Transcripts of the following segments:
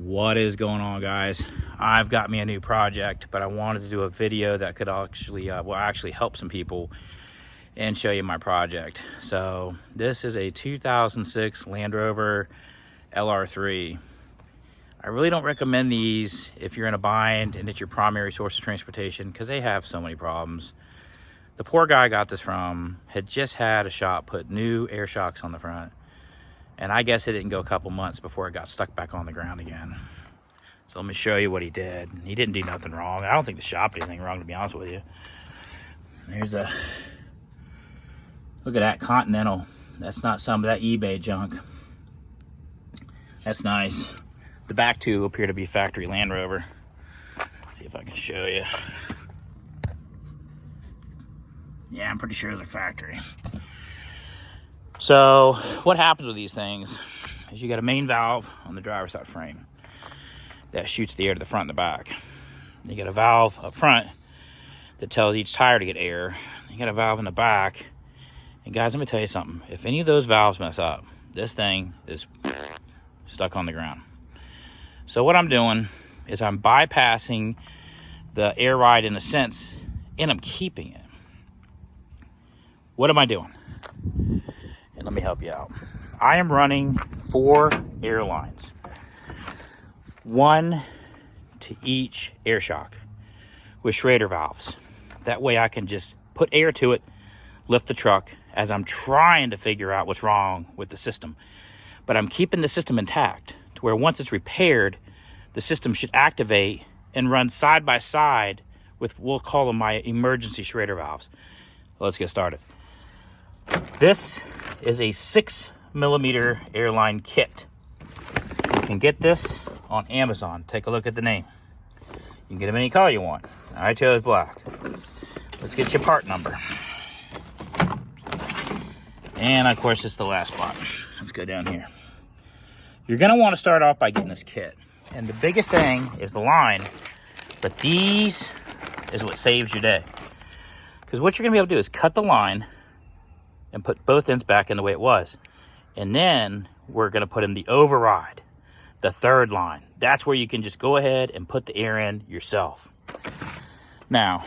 What is going on, guys? I've got me a new project, but I wanted to do a video that could actually actually help some people and show you my project. So this is a 2006 Land Rover LR3. I really don't recommend these if you're in a bind and it's your primary source of transportation, because they have so many problems. The poor guy I got this from had just had a shop put new air shocks on the front, and I guess it didn't go a couple months before it got stuck back on the ground again. So let me show you what he did. He didn't do nothing wrong. I don't think the shop did anything wrong, to be honest with you. There's a, look at that Continental. That's not some of that eBay junk. That's nice. The back two appear to be factory Land Rover. See if I can show you. Yeah, I'm pretty sure they're factory. So what happens with these things is you got a main valve on the driver's side frame that shoots the air to the front and the back. You got a valve up front that tells each tire to get air. You got a valve in the back. And guys, let me tell you something. If any of those valves mess up, this thing is stuck on the ground. So what I'm doing is I'm bypassing the air ride in a sense, and I'm keeping it. What am I doing? And let me help you out. I am running 4 air lines, 1 to each air shock with Schrader valves. That way I can just put air to it, lift the truck as I'm trying to figure out what's wrong with the system. But I'm keeping the system intact to where once it's repaired, the system should activate and run side by side with, we'll call them my emergency Schrader valves. Let's get started. This is a 6mm airline kit. You can get this on Amazon. Take a look at the name. You can get them any color you want. I chose black. Let's get your part number. And of course, it's the last spot. Let's go down here. You're gonna want to start off by getting this kit. And the biggest thing is the line, but these is what saves your day. Because what you're gonna be able to do is cut the line and put both ends back in the way it was. And then we're gonna put in the override, the third line. That's where you can just go ahead and put the air in yourself. Now,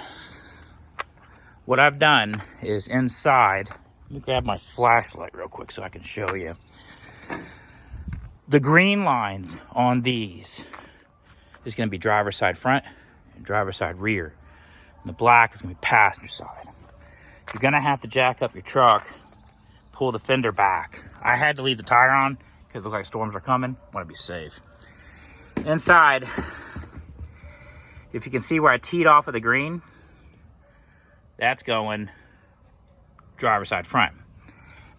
what I've done is inside, let me grab my flashlight real quick so I can show you. The green lines on these is gonna be driver's side front and driver's side rear. And the black is gonna be passenger side. You're gonna have to jack up your truck, pull the fender back. I had to leave the tire on because it looked like storms are coming. I want to be safe. Inside, if you can see where I teed off of the green, that's going driver's side front.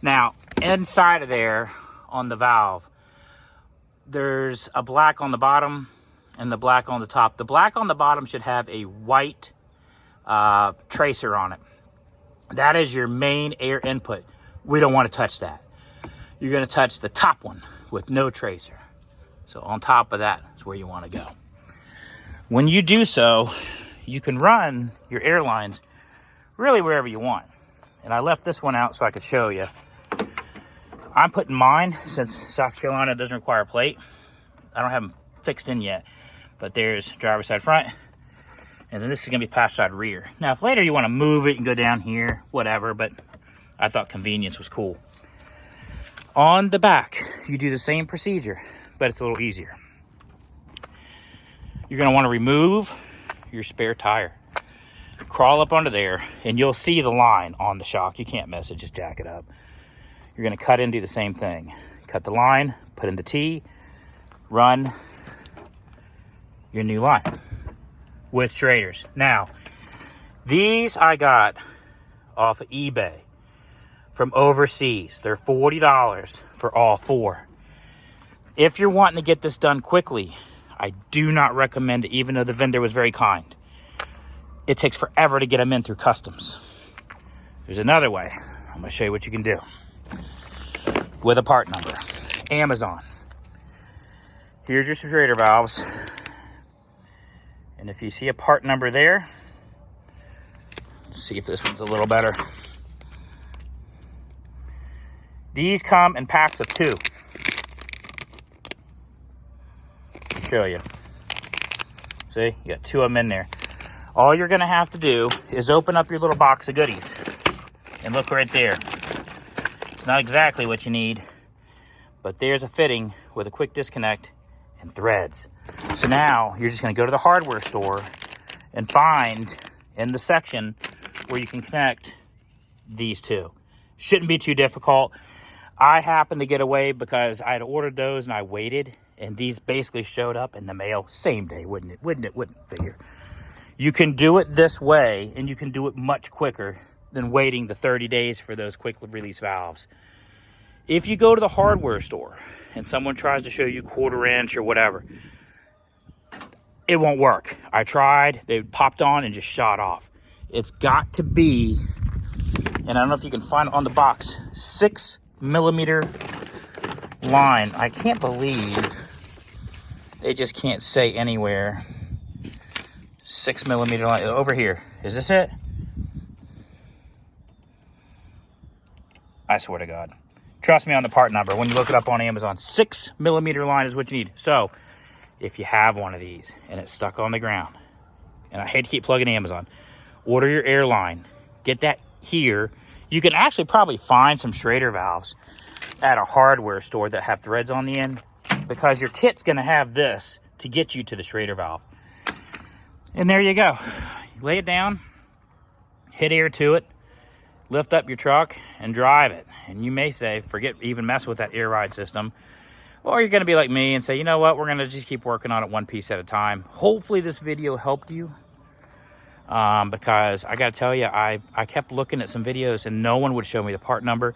Now, inside of there on the valve, there's a black on the bottom and the black on the top. The black on the bottom should have a white tracer on it. That is your main air input. We don't want to touch that. You're going to touch the top one with no tracer. So on top of that is where you want to go. When you do so, you can run your airlines really wherever you want. And I left this one out so I could show you. I'm putting mine, since South Carolina doesn't require a plate, I don't have them fixed in yet. But there's driver's side front. And then this is going to be passenger side rear. Now, if later you want to move it and go down here, whatever, but I thought convenience was cool. On the back, you do the same procedure, but it's a little easier. You're going to want to remove your spare tire. Crawl up under there, and you'll see the line on the shock. You can't miss it, just jack it up. You're going to cut in, do the same thing. Cut the line, put in the T, run your new line with Schraders. Now, these I got off of eBay from overseas. They're $40 for all 4. If you're wanting to get this done quickly, I do not recommend it, even though the vendor was very kind. It takes forever to get them in through customs. There's another way. I'm gonna show you what you can do with a part number. Amazon. Here's your Schrader valves. And if you see a part number there, see if this one's a little better. These come in packs of 2. show you. See, you got 2 of them in there. All you're gonna have to do is open up your little box of goodies. And look right there. It's not exactly what you need, but there's a fitting with a quick disconnect and threads. So now you're just gonna go to the hardware store and find in the section where you can connect these 2. Shouldn't be too difficult. I happened to get away because I had ordered those and I waited, and these basically showed up in the mail same day, wouldn't it? Wouldn't figure. You can do it this way, and you can do it much quicker than waiting the 30 days for those quick release valves. If you go to the hardware store and someone tries to show you 1/4 inch or whatever, it won't work. I tried, they popped on and just shot off. It's got to be, and I don't know if you can find it on the box, 6mm line. I can't believe they just can't say anywhere. 6mm line over here. Is this it? I swear to God. Trust me on the part number. When you look it up on Amazon, 6mm line is what you need. So if you have one of these and it's stuck on the ground, and I hate to keep plugging Amazon, order your airline. Get that here. You can actually probably find some Schrader valves at a hardware store that have threads on the end, because your kit's going to have this to get you to the Schrader valve. And there you go. You lay it down, hit air to it, lift up your truck, and drive it. And you may say, forget even mess with that air ride system. Or you're going to be like me and say, you know what, we're going to just keep working on it one piece at a time. Hopefully this video helped you. Because I got to tell you, I kept looking at some videos and no one would show me the part number.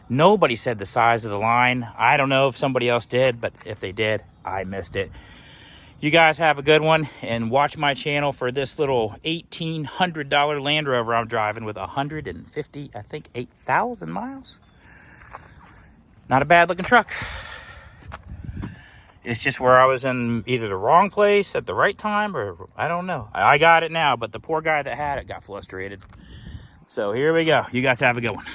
Nobody said the size of the line. I don't know if somebody else did, but if they did, I missed it. You guys have a good one, and watch my channel for this little $1,800 Land Rover I'm driving with 150, I think 8,000 miles. Not a bad looking truck. It's just where I was in either the wrong place at the right time, or I don't know. I got it now, but the poor guy that had it got frustrated. So here we go. You guys have a good one.